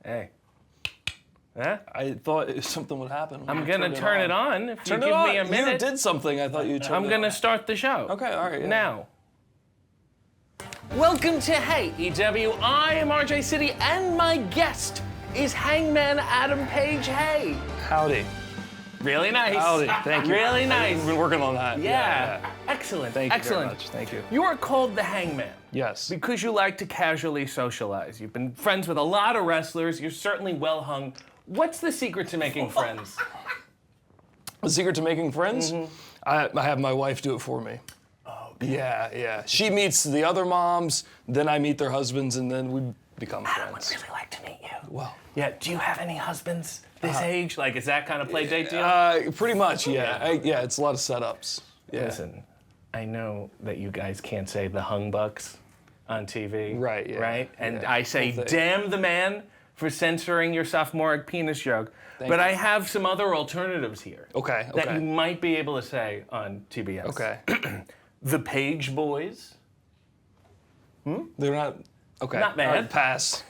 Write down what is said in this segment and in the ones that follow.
Hey. Huh? I thought something would happen. I'm going to turn it on if you give me a minute. You did something. I thought you turned it on. I'm going to start the show. Okay, all right. Yeah. Now. Welcome to Hey EW. I am RJ City, and my guest is Hangman Adam Page. Hey. Howdy. Really nice. Howdy. Thank you. Really nice. I've been working on that. Yeah. Excellent. Thank you Excellent. very much. Thank you. You are called the Hangman. Yes. Because you like to casually socialize. You've been friends with a lot of wrestlers. You're certainly well hung. What's the secret to making friends? The secret to making friends? Mm-hmm. I have my wife do it for me. Okay. Yeah. She meets the other moms, then I meet their husbands, and then we become friends. I would really like to meet you. Well. Yeah, do you have any husbands this age? Like, is that kind of play date deal? Pretty much, yeah. It's a lot of setups. Yeah. Listen, I know that you guys can't say the hung bucks on TV. Right, yeah. Right? And yeah. I say, damn the man for censoring your sophomoric penis joke. But I have some other alternatives here. Okay. That you might be able to say on TBS. Okay. The Page Boys. They're not, okay. Not bad. All right, pass.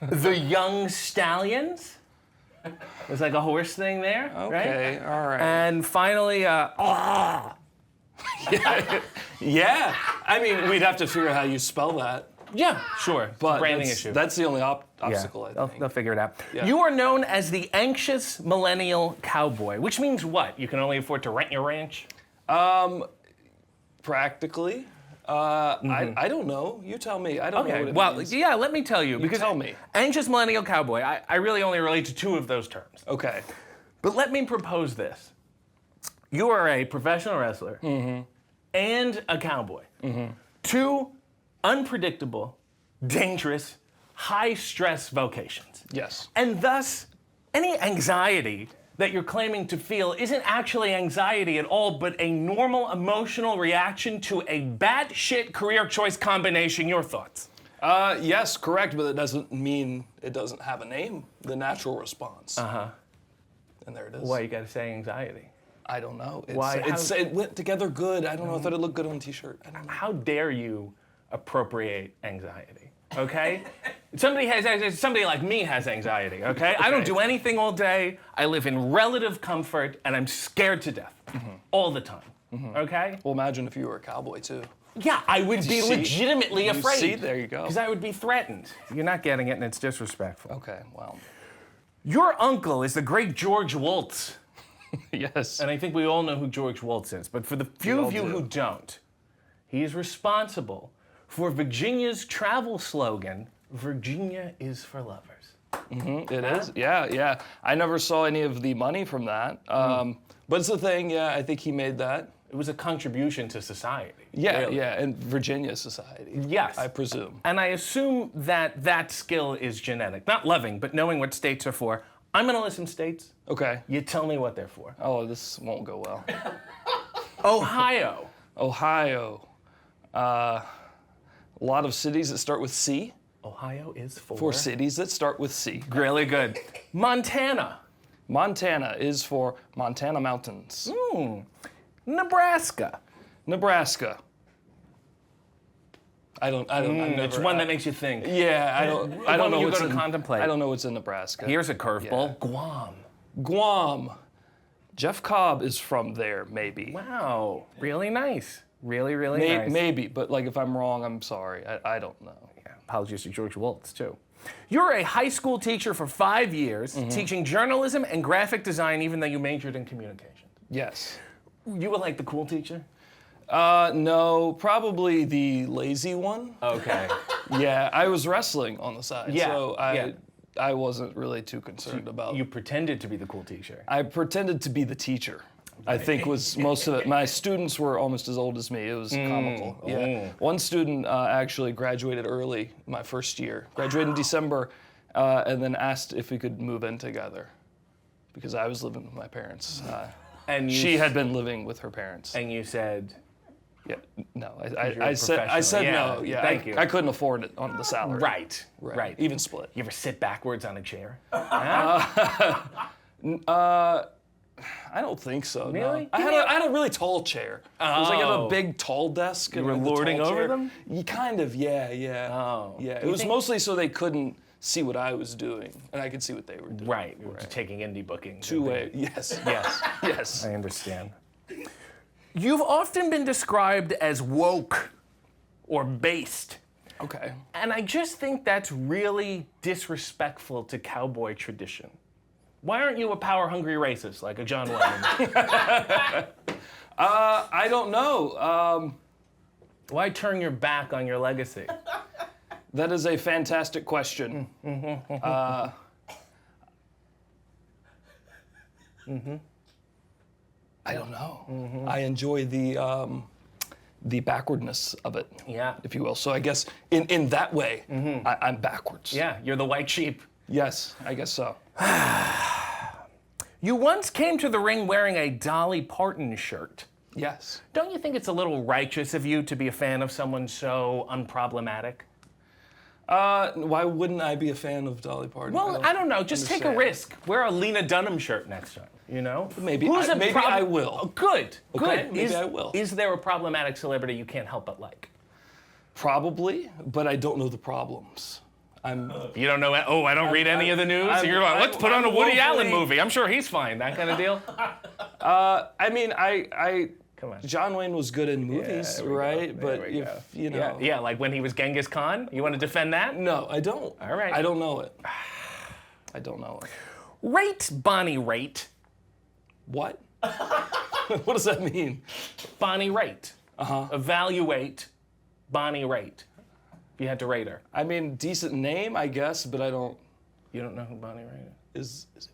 The Young Stallions. There's like a horse thing there, Okay, right? all right. And finally, Yeah, I mean, we'd have to figure out how you spell that. yeah, sure. But Branding issue. That's the only obstacle, I They'll think. figure it out. Yeah. You are known as the anxious millennial cowboy, which means what? You can only afford to rent your ranch? Practically. I don't know. You tell me. I don't know what it means. Yeah, let me tell you. Because tell me. Anxious millennial cowboy, I really only relate to two of those terms. Okay. But let me propose this. You are a professional wrestler and a cowboy. Two unpredictable, dangerous, high-stress vocations. Yes. And thus, any anxiety that you're claiming to feel isn't actually anxiety at all, but a normal emotional reaction to a batshit career choice combination. Your thoughts? Yes, correct, but it doesn't mean it doesn't have a name. The natural response. And there it is. Why you gotta say anxiety? I don't know. Why? It went together good. I don't know. I thought it looked good on a t-shirt. I don't know. How dare you appropriate anxiety? Okay? Somebody like me has anxiety, okay? I don't do anything all day. I live in relative comfort, and I'm scared to death all the time, okay? Well, imagine if you were a cowboy, too. Yeah, I would be legitimately afraid. See, there you go. Because I would be threatened. You're not getting it, and it's disrespectful. Okay, well. Your uncle is the great George Waltz. Yes. And I think we all know who George Waltz is. But for the few of you who don't, he is responsible for Virginia's travel slogan, Virginia is for lovers. It is? Yeah. I never saw any of the money from that. But it's a thing, yeah, I think he made that. It was a contribution to society. Yeah, really. yeah, and Virginia society. Yes. I presume. And I assume that that skill is genetic. Not loving, but knowing what states are for. I'm gonna list some states. Okay. You tell me what they're for. Oh, this won't go well. Ohio. Ohio. A lot of cities that start with C. Ohio is for? For cities that start with C. Really good. Montana. Montana is for Montana Mountains. Nebraska. Nebraska. I don't. It's one that makes you think. Yeah, I don't know. You what's go to in, contemplate. I don't know what's in Nebraska. Here's a curveball. Yeah. Guam. Guam. Jeff Cobb is from there, maybe. Wow. Really nice. Really nice. Maybe, but like if I'm wrong, I'm sorry. I don't know. Yeah, apologies to George Waltz, too. You're a high school teacher for 5 years, teaching journalism and graphic design, even though you majored in communication. Yes. You were like the cool teacher? No, probably the lazy one. Okay. Yeah, I was wrestling on the side, Yeah, so I wasn't really too concerned about. You pretended to be the cool teacher. I pretended to be the teacher. I think was most of it. My students were almost as old as me. It was comical. Yeah. One student actually graduated early my first year. Graduated in December, and then asked if we could move in together, because I was living with my parents. And she had been living with her parents. And you said, yeah, no. I said no. Yeah, thank you. I couldn't afford it on the salary. Right. Even split. You ever sit backwards on a chair? I don't think so. Really? No. I had a really tall chair. It was like a big tall desk. You were lording over them? Kind of, yeah. Oh. Yeah. It was mostly so they couldn't see what I was doing, and I could see what they were doing. Right. Taking indie booking. Two-way. Yes. Yes. Yes. I understand. You've often been described as woke or based. Okay. And I just think that's really disrespectful to cowboy tradition. Why aren't you a power-hungry racist like a John Wayne? I don't know. Why turn your back on your legacy? That is a fantastic question. I don't know. I enjoy the backwardness of it, Yeah. if you will. So I guess in that way, I'm backwards. Yeah, you're the white sheep. Yes, I guess so. You once came to the ring wearing a Dolly Parton shirt. Yes. Don't you think it's a little righteous of you to be a fan of someone so unproblematic? Why wouldn't I be a fan of Dolly Parton? Well, I don't know. Just take a understand. risk. Wear a Lena Dunham shirt next time, you know? Maybe I will. Oh, good, Okay, good. maybe I will. Is there a problematic celebrity you can't help but like? Probably, but I don't know the problems. You don't know, oh, I don't read any of the news? You're like, let's put on a Woody Allen movie. I'm sure he's fine, that kind of deal? I mean, Come on. John Wayne was good in movies, there we go, right? there But we if, go. you know. Yeah, like when he was Genghis Khan? You want to defend that? No, I don't. All right. I don't know it. I don't know it. Rate Bonnie Raitt. What? What does that mean? Bonnie Raitt. Evaluate Bonnie Raitt. If you had to rate her. I mean, decent name, I guess, but I don't. You don't know who Bonnie Raitt is? Is it?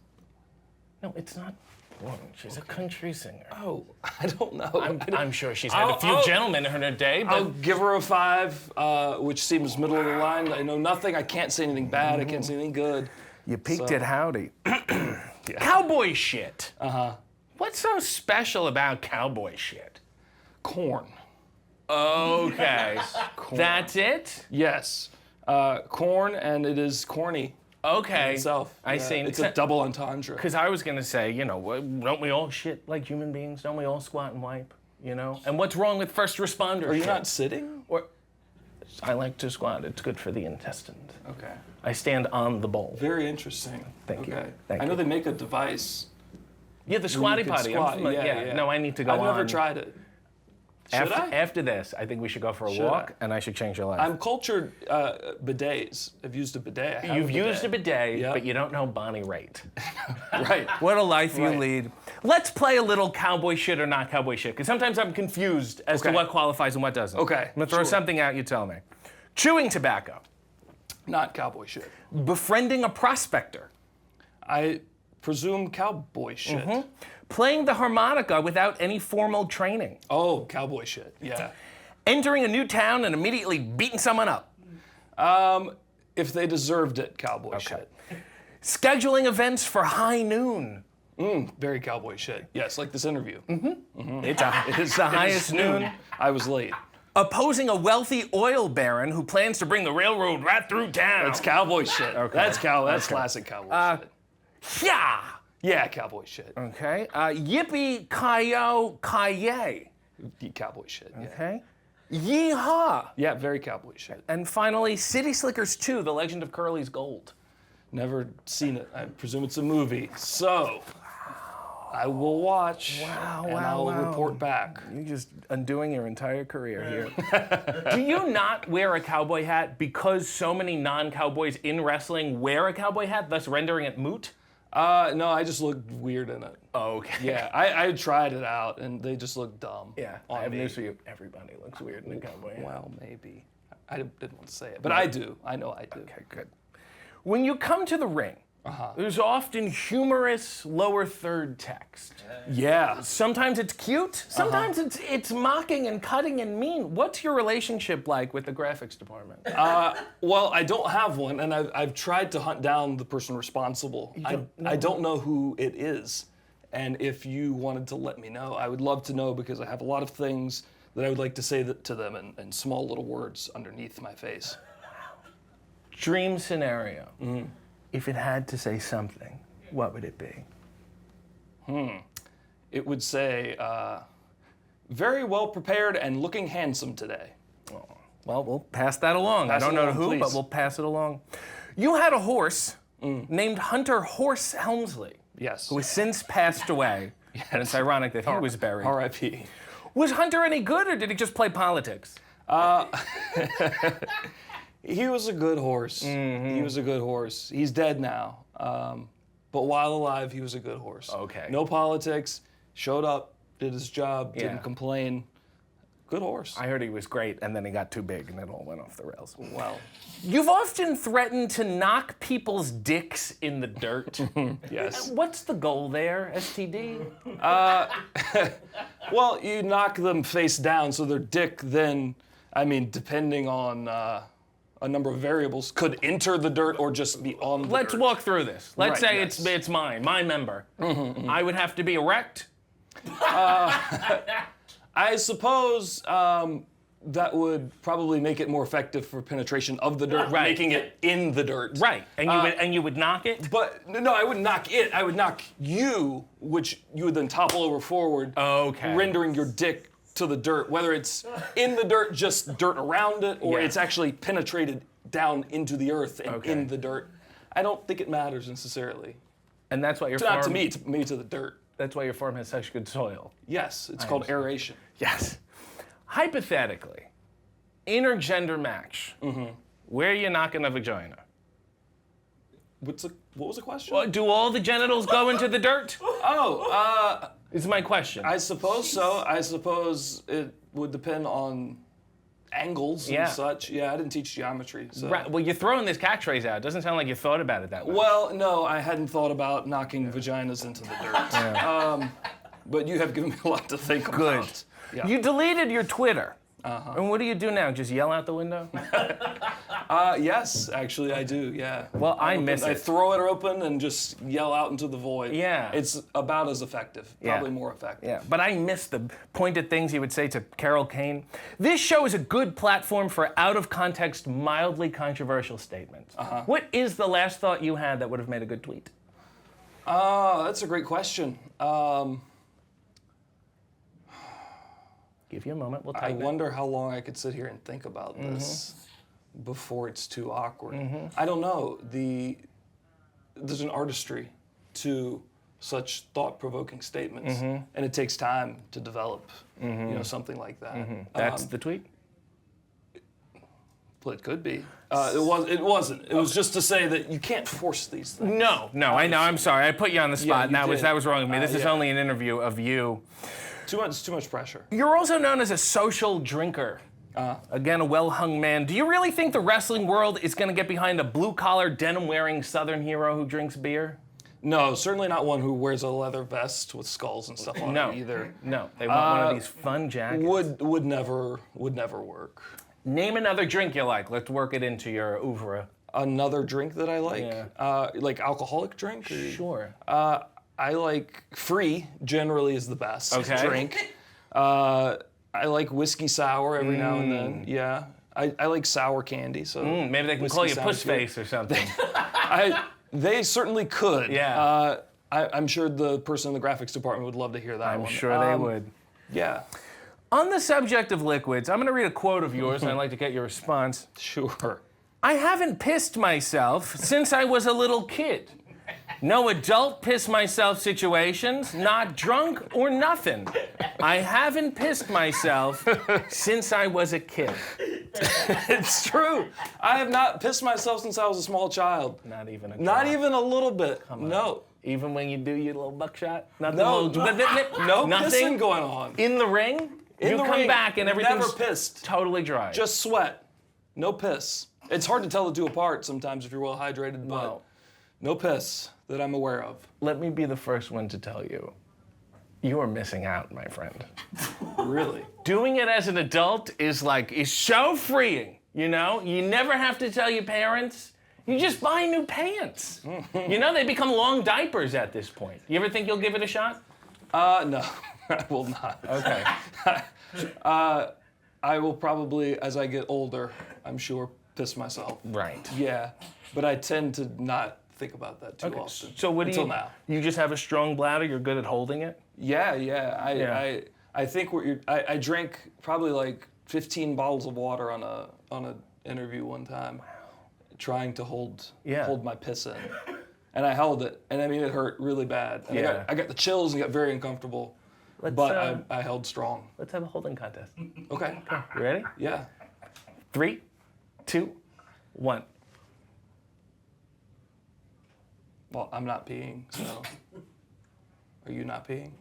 No, it's not one. She's a country singer. Oh, I don't know. I'm sure she's had a few gentlemen in her day, but... I'll give her a 5, which seems middle of the line. I know nothing. I can't say anything bad. I can't say anything good. You peaked So- at howdy. Cowboy shit. What's so special about cowboy shit? Corn. Okay. That's it? Yes. Corn, and it is corny Okay. itself. I Yeah, see. It's a double entendre. Because I was going to say, you know, don't we all shit like human beings? Don't we all squat and wipe? You know? And what's wrong with first responders? Are you not sitting? Or, I like to squat. It's good for the intestines. Okay. I stand on the bowl. Very interesting. Thank you. Okay. Thank I know you. they make a device. Yeah, the squatty can potty. squat. I'm familiar. Yeah. No, I need to go I've on. never tried it. Should I? After this, I think we should go for a Should walk, I? and I should change your life. I'm cultured bidets. I've used a bidet. I have You've used a bidet, Yeah. but you don't know Bonnie Raitt. Right. What a life you Right. lead. Let's play a little cowboy shit or not cowboy shit, because sometimes I'm confused as to Okay. what qualifies and what doesn't. Okay, I'm gonna throw sure. something out, you tell me. Chewing tobacco. Not cowboy shit. Befriending a prospector. I presume cowboy shit. Playing the harmonica without any formal training. Oh, cowboy shit. Yeah. Entering a new town and immediately beating someone up. If they deserved it, cowboy shit. Scheduling events for high noon. Very cowboy shit. Yes, like this interview. It's the highest noon. I was late. Opposing a wealthy oil baron who plans to bring the railroad right through town. That's cowboy shit. That's classic cowboy shit. Yeah. Yeah, cowboy shit. Okay. Yippee-ki-yo-ki-yay. Cowboy shit. Yeah. Okay. Yeehaw. Yeah, very cowboy shit. And finally, City Slickers 2, The Legend of Curly's Gold. Never seen it. I presume it's a movie. So, I will watch and I'll report back. You're just undoing your entire career here. Do you not wear a cowboy hat because so many non-cowboys in wrestling wear a cowboy hat, thus rendering it moot? No, I just looked weird in it. Okay. Yeah, I tried it out and they just looked dumb. Yeah, I have news for you. Everybody looks weird in a cowboy hat. Well, maybe. I didn't want to say it, but I do. I know I do. Okay, good. When you come to the ring, there's often humorous lower third text. Yeah. Sometimes it's cute. Sometimes it's mocking and cutting and mean. What's your relationship like with the graphics department? Well, I don't have one, and I've tried to hunt down the person responsible. I don't know who it is, and if you wanted to let me know, I would love to know because I have a lot of things that I would like to say to them in small little words underneath my face. Dream scenario. If it had to say something, what would it be? It would say, very well prepared and looking handsome today. Well, we'll pass that along. Pass I don't it know along, who, please. but we'll pass it along. You had a horse named Hunter Horse Helmsley, Yes. who has since passed away. And it's ironic that he was buried. R.I.P. Was Hunter any good, or did he just play politics? He was a good horse. He was a good horse. He's dead now. But while alive, he was a good horse. Okay. No politics. Showed up, did his job, Yeah. didn't complain. Good horse. I heard he was great, and then he got too big, and it all went off the rails. Well, You've often threatened to knock people's dicks in the dirt. yes. What's the goal there, STD? Well, you knock them face down, so their dick then, I mean, depending on a number of variables, could enter the dirt or just be on the Let's dirt. walk through this. Let's Right, say yes. it's mine, my member. I would have to be erect. I suppose that would probably make it more effective for penetration of the dirt, Right. making it in the dirt. Right, and you would knock it? But no, I wouldn't knock it. I would knock you, which you would then topple over forward, Okay. rendering your dick to the dirt, whether it's in the dirt, just dirt around it, or Yeah. it's actually penetrated down into the earth and Okay. in the dirt. I don't think it matters necessarily. And that's why your Not farm, to me, to me to the dirt. That's why your farm has such good soil. Yes, it's called aeration. Yes. Hypothetically, intergender match. Where are you knocking a vagina? What was the question? Well, do all the genitals go into the dirt? Oh, Is my question. I suppose so. I suppose it would depend on angles Yeah. and such. Yeah, I didn't teach geometry. So. Right. Well, you're throwing this catchphrase out. It doesn't sound like you thought about it that way. Well, no, I hadn't thought about knocking vaginas into the dirt. But you have given me a lot to think Good. about. Yeah. You deleted your Twitter. And what do you do now? Just yell out the window? Yes, actually, I do. Yeah. Well, I miss I it. throw it open and just yell out into the void. Yeah. It's about as effective. Yeah. Probably more effective. Yeah, but I miss the pointed things he would say to Carol Kane. This show is a good platform for out-of-context, mildly controversial statements. What is the last thought you had that would have made a good tweet? That's a great question. Give you a moment. We'll I type it. wonder how long I could sit here and think about this before it's too awkward. Mm-hmm. I don't know. There's an artistry to such thought-provoking statements, and it takes time to develop, something like that. That's the tweet? Well, it could be. It wasn't. It was just to say that you can't force these things. No, I know. I'm sorry. I put you on the spot, and you did. that was wrong of me. This is yeah. only an interview of you. Too much pressure. You're also known as a social drinker. Again, a well-hung man. Do you really think the wrestling world is going to get behind a blue-collar, denim-wearing Southern hero who drinks beer? No, certainly not one who wears a leather vest with skulls and stuff on it either. No, they want one of these fun jackets. Would never work. Name another drink you like. Let's work it into your oeuvre. Another drink that I like, Yeah. like alcoholic drink. Sure. I like free. Generally, is the best Okay. drink. I like whiskey sour every now and then. Yeah. I like sour candy. So Maybe they can whiskey call you sounds Puss good. Face or something. They certainly could. Yeah. I'm sure the person in the graphics department would love to hear that I'm one. sure they would. Yeah. On the subject of liquids, I'm going to read a quote of yours, and I'd like to get your response. Sure. I haven't pissed myself since I was a little kid. No adult piss myself situations, not drunk or nothing. I haven't pissed myself since I was a kid. It's true. I have not pissed myself since I was a small child. Not even a Not drop. even a little bit. No. Even when you do your little buckshot? Nothing. No. Little, No nothing pissing going on. in the ring. In you the come ring, back and everything's never pissed. totally dry. Just sweat. No piss. It's hard to tell the two apart sometimes if you're well hydrated, but Well, no piss that I'm aware of. let me be the first one to tell you, you are missing out, my friend. Really? Doing it as an adult is so freeing, you know? You never have to tell your parents. You just buy new pants. They become long diapers at this point. You ever think you'll give it a shot? No, I will not. Okay. I will probably, as I get older, I'm sure, piss myself. Right. Yeah, but I tend to not think about that too often. So what do until you now. You just have a strong bladder, you're good at holding it? Yeah. I think I drank probably like 15 bottles of water on a interview one time. trying to hold Yeah. my piss in. And I held it, and I mean, it hurt really bad. And Yeah. I got the chills and got very uncomfortable, but I held strong. Let's have a holding contest. Okay. You ready? Yeah. 3, 2, 1. Well, I'm not peeing, so. Are you not peeing?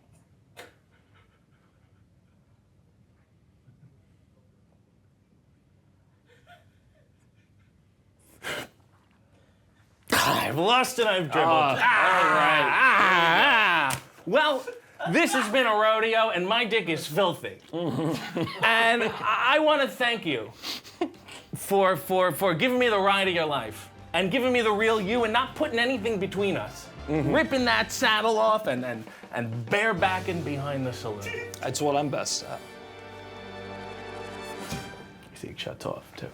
I've lost and I've dribbled. All right. Well, this has been a rodeo, and my dick is filthy. And I want to thank you for giving me the ride of your life and giving me the real you and not putting anything between us. Ripping that saddle off and barebacking behind the saloon. That's what I'm best at. You see, it shuts off too.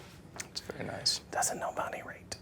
It's very nice. Doesn't nobody rate.